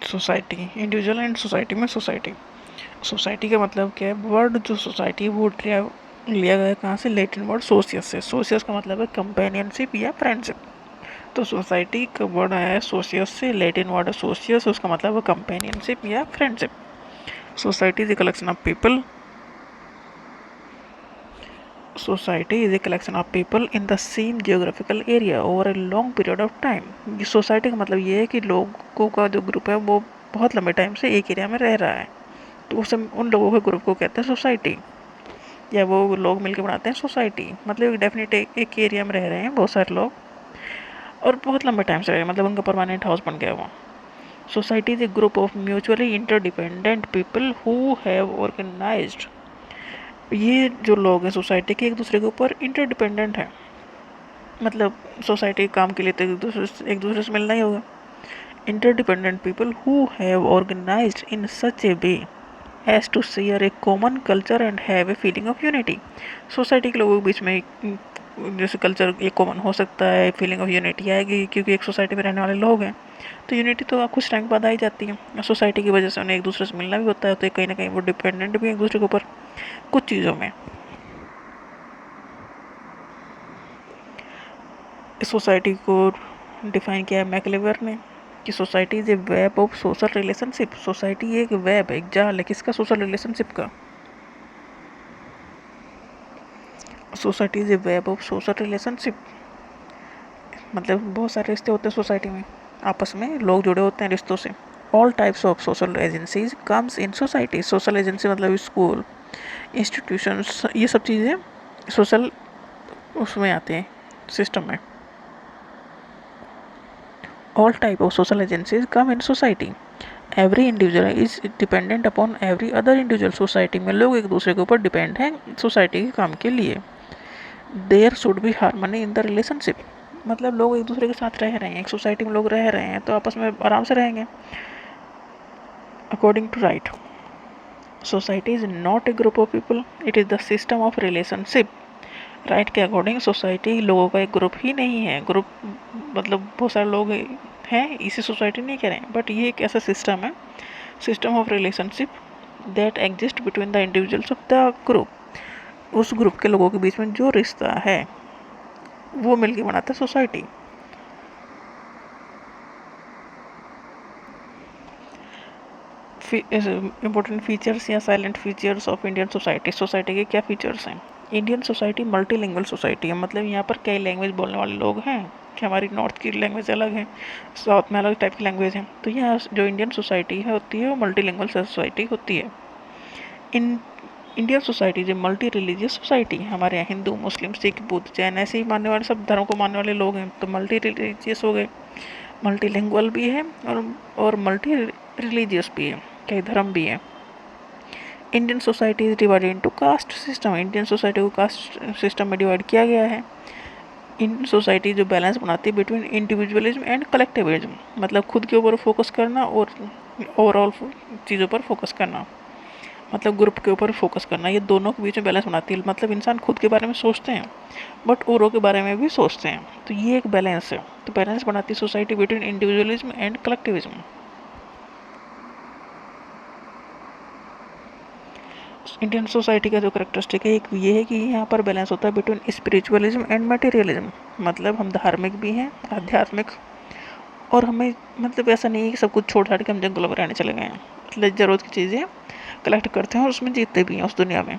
Society, individual and society में society. Society का मतलब क्या है? वर्ड जो सोसाइटी वो लिया गया है कहाँ से? लैटिन वर्ड सोशियस से। सोशियस का मतलब है कंपेनियनशिप या फ्रेंडशिप। तो सोसाइटी का वर्ड आया है सोशियस से, लैटिन वर्ड है सोशियस, उसका मतलब है कंपेनियनशिप या friendship. Society is a collection of people. Society is a collection of people in the same geographical area over a long period of time. Society का मतलब ये है कि लोगों का जो ग्रुप है वो बहुत लंबे टाइम से एक एरिया में रह रहा है, तो उस उन लोगों के ग्रुप को कहते हैं सोसाइटी, या वो लोग मिलकर बनाते हैं सोसाइटी। मतलब एक डेफिनेट एक एरिया में रह रहे हैं बहुत सारे लोग और बहुत लंबे टाइम से रह रहे हैं, मतलब उनका परमानेंट हाउस बन गया वो। Society is a group of mutually interdependent people who have organized. ये जो लोग हैं सोसाइटी के एक दूसरे के ऊपर इंटरडिपेंडेंट है, मतलब सोसाइटी काम के लिए तो एक दूसरे से मिलना ही होगा। Interdependent people who have organized in such a way as to share a common culture and have a feeling of unity. Society के लोगों के बीच में जैसे कल्चर एक कॉमन हो सकता है, फीलिंग ऑफ यूनिटी आएगी, क्योंकि एक सोसाइटी में रहने वाले लोग हैं तो यूनिटी तो आप कुछ टाइम बाद आ ही जाती है। सोसाइटी की वजह से उन्हें एक दूसरे से मिलना भी होता है, तो कहीं ना कहीं वो डिपेंडेंट भी है एक दूसरे के ऊपर कुछ चीज़ों में। इस सोसाइटी को डिफाइन किया है मैक्लेवर ने कि society is A web of social relationship. Society एक वेब है, एक जाल है, किसका? सोशल रिलेशनशिप का। Society is A web of social relationship, मतलब बहुत सारे रिश्ते होते हैं सोसाइटी में, आपस में लोग जुड़े होते हैं रिश्तों से। All types of social agencies comes in society. Social agency मतलब स्कूल, इंस्टीट्यूशंस, ये सब चीज़ें सोशल उसमें आते हैं सिस्टम में। All type of social agencies come in society. Every individual is dependent upon every other individual. Society में लोग एक दूसरे के ऊपर डिपेंड हैं सोसाइटी के काम के लिए। There should be harmony in the relationship, मतलब लोग एक दूसरे के साथ रह रहे हैं, एक सोसाइटी में लोग रह रहे हैं तो आपस में आराम से रहेंगे। According to right, society is not a group of people, it is the system of relationship. Right के अकॉर्डिंग सोसाइटी लोगों का एक ग्रुप ही नहीं है। ग्रुप मतलब बहुत सारे लोग हैं, इसी सोसाइटी नहीं कह रहे हैं, बट ये एक ऐसा सिस्टम है, system of relationship that exist between the individuals of the group. उस ग्रुप के लोगों के बीच में जो रिश्ता है वो मिलके बनाता है सोसाइटी। इम्पोर्टेंट फीचर्स या salient features of Indian society. Society के क्या फीचर्स हैं? इंडियन सोसाइटी मल्टीलिंगुअल सोसाइटी है, मतलब यहाँ पर कई लैंग्वेज बोलने वाले लोग हैं कि हमारी नॉर्थ की लैंग्वेज अलग है, साउथ में अलग टाइप की लैंग्वेज है, तो यहाँ जो इंडियन सोसाइटी है होती है वो मल्टीलिंगुअल सोसाइटी होती है। इन इंडियन सोसाइटी जो मल्टी रिलीजियस सोसाइटी, हमारे यहाँ हिंदू, मुस्लिम, सिख, बुद्ध, जैन ऐसे ही मानने वाले सब धर्म को मानने वाले लोग हैं, तो मल्टी रिलीजियस हो गए। मल्टीलिंगुअल भी है और मल्टी रिलीजियस भी है, कई धर्म भी है। Indian society is divided into caste system. Indian society को कास्ट सिस्टम में डिवाइड किया गया है। इंडियन सोसाइटी जो बैलेंस बनाती है बिटवीन इंडिविजुअलिज्म एंड कलेक्टिविज्म, मतलब खुद के ऊपर फोकस करना और ओवरऑल चीज़ों पर फोकस करना, मतलब ग्रुप के ऊपर फोकस करना, ये दोनों के बीच में बैलेंस बनाती है। मतलब इंसान खुद के बारे में सोचते हैं बट औरों के बारे में भी सोचते हैं, तो ये एक बैलेंस है। तो बैलेंस बनाती है society between individualism and collectivism. Indian society का जो करेक्टरिस्टिक है एक ये है कि यहाँ पर बैलेंस होता है बिटवीन स्पिरिचुअलिज्म एंड मटेरियलिज्म, मतलब हम धार्मिक भी हैं, आध्यात्मिक, और हमें मतलब ऐसा नहीं है कि सब कुछ छोड़ छाड़ के हम जंगलों में रहने चले गए हैं, मतलब ज़रूरत की चीज़ें कलेक्ट करते हैं और उसमें जीतते भी हैं उस दुनिया में।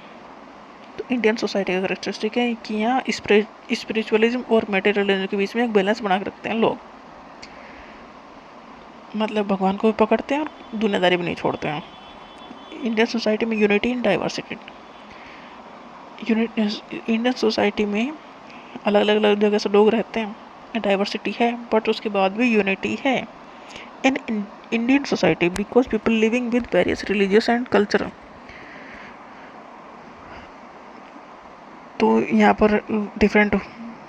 तो इंडियन सोसाइटी का करेक्टरिस्टिक है कि यहाँ स्पिरिचुअलिज्म और मटेरियलिज्म के बीच में एक बैलेंस बना के रखते हैं लोग, मतलब भगवान को भी पकड़ते हैं और दुनियादारी भी नहीं छोड़ते हैं। इंडियन सोसाइटी में unity in diversity. Indian society में अलग अलग जगह से लोग रहते हैं, डाइवर्सिटी है बट उसके बाद भी यूनिटी है इन Indian society because people living with various religious and culture. तो यहाँ पर डिफरेंट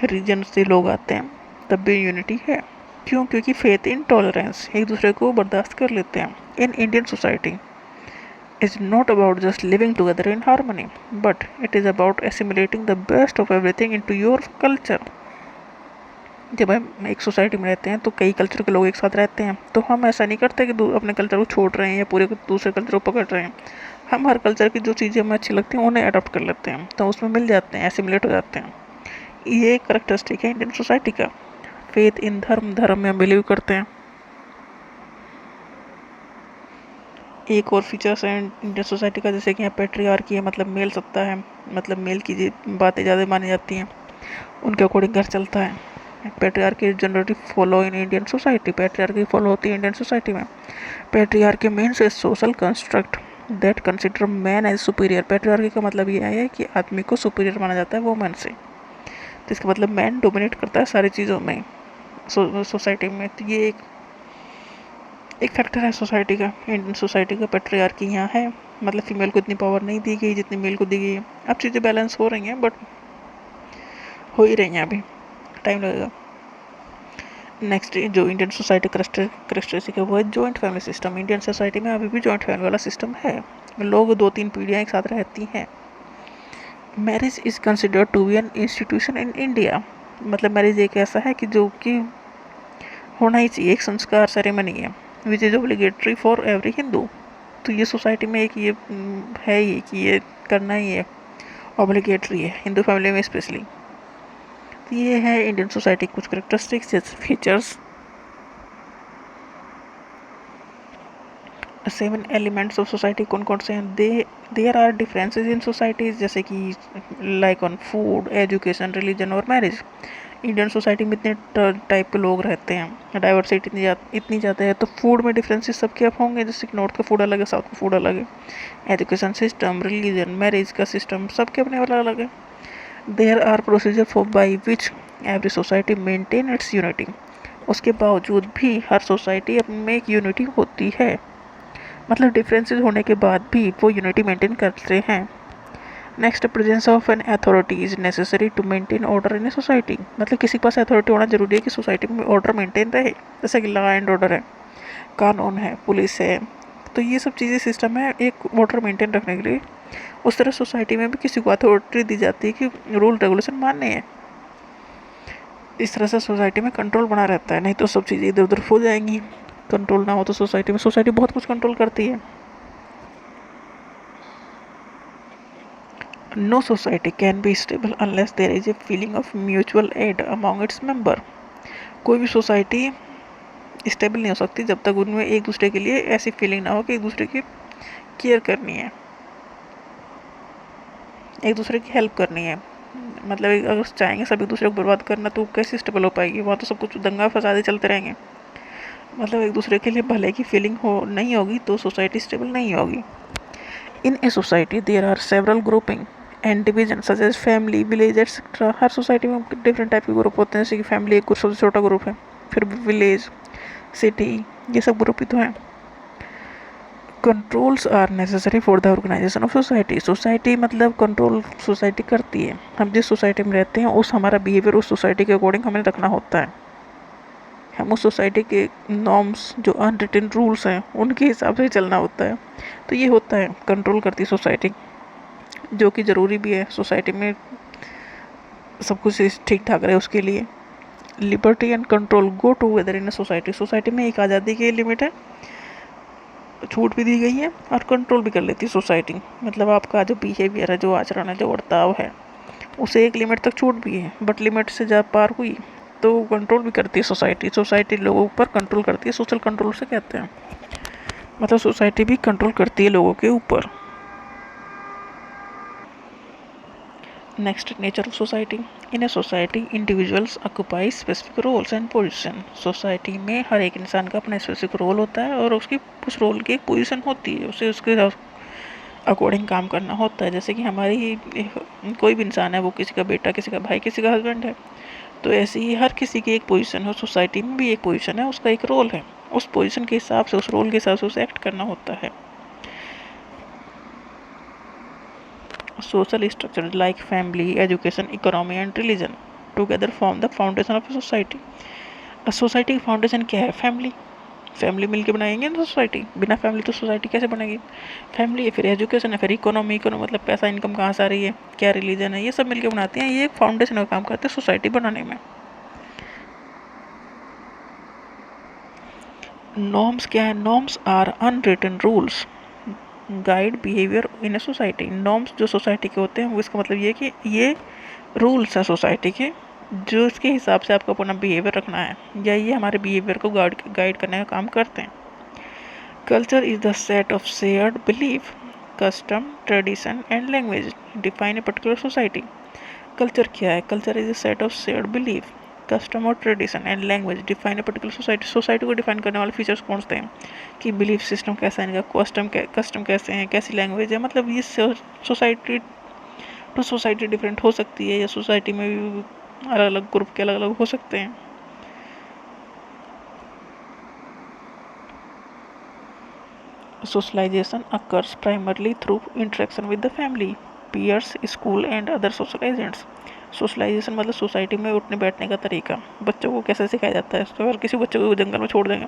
रीजन से लोग आते हैं तब भी यूनिटी है। क्यों? क्योंकि फेथ इन टॉलरेंस, एक दूसरे को बर्दाश्त कर लेते हैं। इन Indian society is not about just living together in harmony, but it is about assimilating the best of everything into your culture. जब हम एक सोसाइटी में रहते हैं तो कई कल्चर के लोग एक साथ रहते हैं, तो हम ऐसा नहीं करते कि अपने कल्चर को छोड़ रहे हैं या पूरे दूसरे कल्चर को पकड़ रहे हैं। हम हर कल्चर की जो चीज़ें हमें अच्छी लगती हैं उन्हें अडॉप्ट कर लेते हैं, तो उसमें मिल जाते हैं, एसिमिलेट हो जाते हैं। ये एक करेक्टरिस्टिक है इंडियन सोसाइटी का। फेथ इन धर्म में हम बिलीव करते हैं। एक और फीचर्स है इंडियन सोसाइटी का, जैसे कि यहाँ पेट्रियार्की है, मतलब मेल सत्ता है, मतलब मेल की बातें ज़्यादा मानी जाती हैं, उनके अकॉर्डिंग घर चलता है। Patriarchy generally follow in Indian society, patriarchy follow होती है इंडियन सोसाइटी में। Patriarchy means a social construct that consider man as superior. Patriarchy का मतलब ये है कि आदमी को सुपीरियर माना जाता है वुमेन से, तो इसका मतलब मैन डोमिनेट करता है सारी चीज़ों में सोसाइटी में। तो ये एक फैक्टर है सोसाइटी का, इंडियन सोसाइटी का। पेट्रियार्की यहाँ है, मतलब फीमेल को इतनी पावर नहीं दी गई जितनी मेल को दी गई है। अब चीज़ें बैलेंस हो रही हैं, बट हो ही रही हैं, अभी टाइम लगेगा। नेक्स्ट जो इंडियन सोसाइटी करेक्टरिस्टिक है वो है joint family system. Indian society में अभी भी जॉइंट फैमिली वाला सिस्टम है, लोग 2-3 पीढ़ियाँ एक साथ रहती हैं। Marriage is considered to be an institution in India, मतलब मैरिज एक ऐसा है कि जो कि होना ही चाहिए, एक संस्कार सेरेमनी है, which is obligatory for every Hindu. तो ये सोसाइटी में एक ये है ही कि ये करना ही है, ऑब्लिगेटरी है, हिंदू फैमिली में स्पेशली। तो ये है इंडियन सोसाइटी कुछ characteristics features. 7 elements of society कौन कौन से हैं? There are differences in societies, जैसे कि like on food, education, religion और मैरिज। इंडियन सोसाइटी में इतने टाइप के लोग रहते हैं, डाइवर्सिटी इतनी ज़्यादा है, तो फूड में डिफरेंसेस सबके अब होंगे, जैसे कि नॉर्थ का फूड अलग है, साउथ का फूड अलग है। एजुकेशन सिस्टम, रिलीजन, मैरिज का सिस्टम सबके अपने अलग अलग है। There are procedure for by which every society maintain its unity. उसके बावजूद भी हर सोसाइटी अपने में एक यूनिटी होती है, मतलब डिफरेंसेस होने के बाद भी वो यूनिटी मेंटेन करते हैं। Next, presence of an authority is necessary to maintain order in a society, मतलब किसी के पास अथॉरिटी होना जरूरी है कि सोसाइटी में ऑर्डर मेंटेन रहे, जैसे कि लॉ एंड ऑर्डर है, कानून है, पुलिस है, तो ये सब चीज़ें सिस्टम है एक ऑर्डर मेंटेन रखने के लिए। उस तरह सोसाइटी में भी किसी को अथॉरिटी दी जाती है कि रूल रेगुलेशन मानने हैं। इस तरह से सोसाइटी में कंट्रोल बना रहता है, नहीं तो सब चीज़ें इधर उधर हो जाएंगी। कंट्रोल ना हो तो सोसाइटी बहुत कुछ कंट्रोल करती है। No society can be stable unless there is a feeling of mutual aid among its member. कोई भी सोसाइटी स्टेबल नहीं हो सकती जब तक उनमें एक दूसरे के लिए ऐसी फीलिंग ना हो कि एक दूसरे की केयर करनी है, एक दूसरे की हेल्प करनी है। मतलब अगर चाहेंगे सब एक दूसरे को बर्बाद करना तो कैसे स्टेबल हो पाएगी, वहाँ तो सब कुछ दंगा फसादे चलते रहेंगे। मतलब एक दूसरे के लिए भले की फीलिंग हो नहीं होगी तो सोसाइटी स्टेबल नहीं होगी। In a society there are several grouping and division such as family, village etcetera. हर सोसाइटी में डिफरेंट टाइप के ग्रुप होते हैं, जैसे कि फैमिली एक सबसे छोटा ग्रुप है, फिर विलेज, सिटी, ये सब ग्रुप ही तो हैं। Controls are necessary for the organisation of society. Society मतलब कंट्रोल सोसाइटी करती है, हम जिस सोसाइटी में रहते हैं उस हमारा बिहेवियर उस सोसाइटी के अकॉर्डिंग हमें रखना होता है। हम उस सोसाइटी के नॉर्म्स जो अनरिटन रूल्स हैं उनके हिसाब से चलना होता है। तो ये होता है, कंट्रोल करती है सोसाइटी, जो कि ज़रूरी भी है सोसाइटी में सब कुछ ठीक ठाक रहे उसके लिए। Liberty and control go together in society. Society में एक आज़ादी की लिमिट है, छूट भी दी गई है, और कंट्रोल भी कर लेती है सोसाइटी। मतलब आपका जो बिहेवियर है, जो आचरण है, जो बर्ताव है, उसे एक लिमिट तक छूट भी है, बट लिमिट से जब पार हुई तो कंट्रोल भी करती है सोसाइटी। सोसाइटी लोगों पर कंट्रोल करती है, सोशल कंट्रोल से कहते हैं। मतलब सोसाइटी भी कंट्रोल करती है लोगों के ऊपर। Next, nature of society. In a society individuals occupy specific roles and position. Society में हर एक इंसान का अपना स्पेसिफिक रोल होता है और उसकी उस रोल की एक पोजीशन होती है, उसे उसके अकॉर्डिंग काम करना होता है। जैसे कि हमारी कोई भी इंसान है, वो किसी का बेटा, किसी का भाई, किसी का हस्बैंड है, तो ऐसे ही हर किसी की एक पोजीशन है, सोसाइटी में भी एक पोजीशन है, उसका एक रोल है, उस पोजीशन के हिसाब से, उस रोल के हिसाब से उसे एक्ट करना होता है। Social structures like family, education, economy and religion together form the foundation of a society. Society की फाउंडेशन क्या है? फैमिली। फैमिली मिलके बनाएंगे ना सोसाइटी, बिना फैमिली तो सोसाइटी कैसे बनेगी? फैमिली है, फिर एजुकेशन है, फिर इकोनॉमी मतलब पैसा, इनकम कहाँ से आ रही है, क्या रिलीजन है, ये सब मिलके बनाते हैं, ये एक फाउंडेशन का काम करते हैं सोसाइटी बनाने में। नॉर्म्स क्या है? Norms are unwritten rules guide behaviour in a society. Norms जो सोसाइटी के होते हैं वो, इसका मतलब ये है कि ये रूल्स हैं सोसाइटी के, जो इसके हिसाब से आपको अपना बिहेवियर रखना है, या ये हमारे बिहेवियर को गाइड करने का काम करते हैं। Culture is the set of shared belief, custom, tradition and language define a particular society. Culture क्या है? Culture is a set of shared belief, custom और tradition and language define a particular society. Society को define करने वाले features कौन से हैं? कि बिलीफ सिस्टम कैसा है इनका, कस्टम कैसे हैं, कैसी लैंग्वेज है। मतलब ये सोसाइटी टू सोसाइटी डिफरेंट हो सकती है, या सोसाइटी में भी अलग अलग ग्रुप के अलग अलग हो सकते हैं। Socialization occurs primarily through interaction with the family, peers, school and other social agents. Socialisation मतलब सोसाइटी में उठने बैठने का तरीका। बच्चों को कैसे सिखाया जाता है? तो अगर किसी बच्चे को जंगल में छोड़ देंगे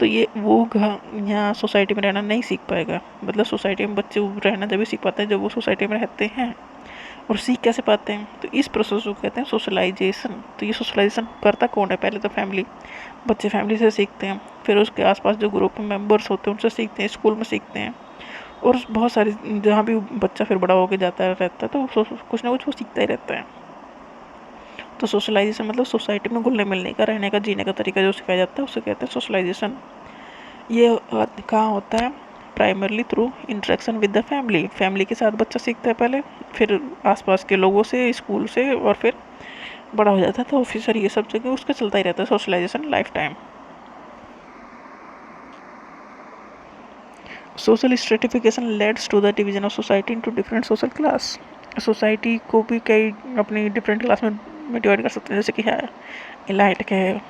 तो ये वो यहाँ सोसाइटी में रहना नहीं सीख पाएगा। मतलब सोसाइटी में बच्चे रहना जब भी सीख पाते हैं जब वो सोसाइटी में रहते हैं। और सीख कैसे पाते हैं? तो इस प्रोसेस को कहते हैं सोशलाइजेशन। तो ये सोशलाइजेशन करता कौन है? पहले तो फैमिली। बच्चे फैमिली से सीखते हैं, फिर उसके आसपास जो ग्रुप में मेंबर्स होते हैं उनसे सीखते हैं, स्कूल में सीखते हैं, और बहुत सारी जहाँ भी बच्चा फिर बड़ा होकर जाता रहता है तो कुछ ना कुछ वो सीखता ही रहता है। तो सोशलाइजेशन मतलब सोसाइटी में घुलने मिलने का, रहने का, जीने का तरीका जो सिखाया जाता है उसे कहते हैं सोशलाइजेशन। ये कहाँ होता है? Primarily through interaction with the family. Family के साथ बच्चा सीखता है पहले, फिर आसपास के लोगों से, स्कूल से, और फिर बड़ा हो जाता है तो ऑफिसर, ये सब जगह उसका चलता ही रहता है socialisation life time. Social stratification leads to the division of society into different social class. Society को भी कई अपनी डिफरेंट क्लास में डिवाइड कर सकते हैं, जैसे कि है एलाइट है,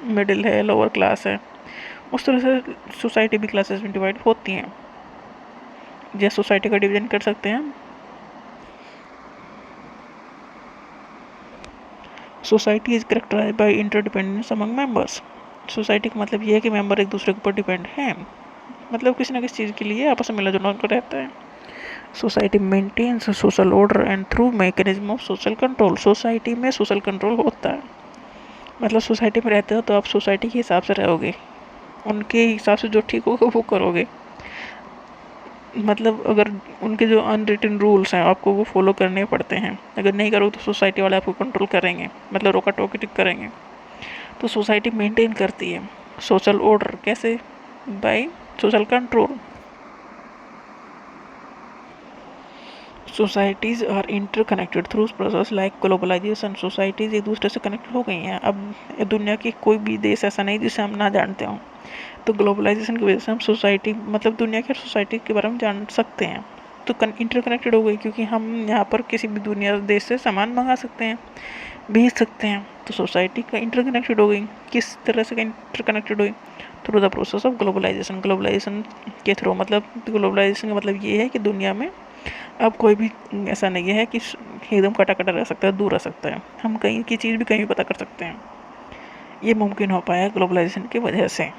मिडिल है, लोअर क्लास है। उस तरह से सोसाइटी भी क्लासेस में डिवाइड होती हैं। जैसे सोसाइटी का डिवीजन कर सकते हैं। Society is characterised by interdependence among members. Society का मतलब ये है कि मेंबर एक दूसरे के ऊपर डिपेंड हैं, मतलब किसी ना किसी चीज़ के लिए आपस में मिला जुला कर रहता है। Society maintains social order and through mechanism of social control. Society में सोशल कंट्रोल होता है, मतलब सोसाइटी में रहते हो तो आप सोसाइटी के हिसाब से रहोगे, उनके हिसाब से जो ठीक होगा वो करोगे। मतलब अगर उनके जो अनरिटन रूल्स हैं आपको वो फॉलो करने पड़ते हैं, अगर नहीं करोगे तो सोसाइटी वाले आपको कंट्रोल करेंगे, मतलब रोका टोकी करेंगे। तो सोसाइटी मेंटेन करती है सोशल ऑर्डर, कैसे? By social control. Societies are interconnected through process like globalisation. Societies एक दूसरे से कनेक्ट हो गई हैं। अब दुनिया की कोई भी देश ऐसा नहीं जिसे हम ना जानते हों। तो ग्लोबलाइजेशन की वजह से हम सोसाइटी, मतलब दुनिया की सोसाइटी के बारे में जान सकते हैं। तो इंटरकनेक्टेड हो गई, क्योंकि हम यहाँ पर किसी भी दुनिया देश से सामान मंगा सकते हैं, भेज सकते हैं। तो सोसाइटी का इंटरकनेक्टेड हो गई। किस तरह से इंटरकनेक्टेड हुई? Through the process of globalisation. Globalisation के थ्रू, मतलब ग्लोबलाइजेशन का मतलब ये है कि दुनिया में अब कोई भी ऐसा नहीं है कि एकदम कटा कटा रह सकता है, दूर रह सकता है। हम कहीं की चीज़ भी कहीं भी पता कर सकते हैं। ये मुमकिन हो पाया ग्लोबलाइजेशन की वजह से।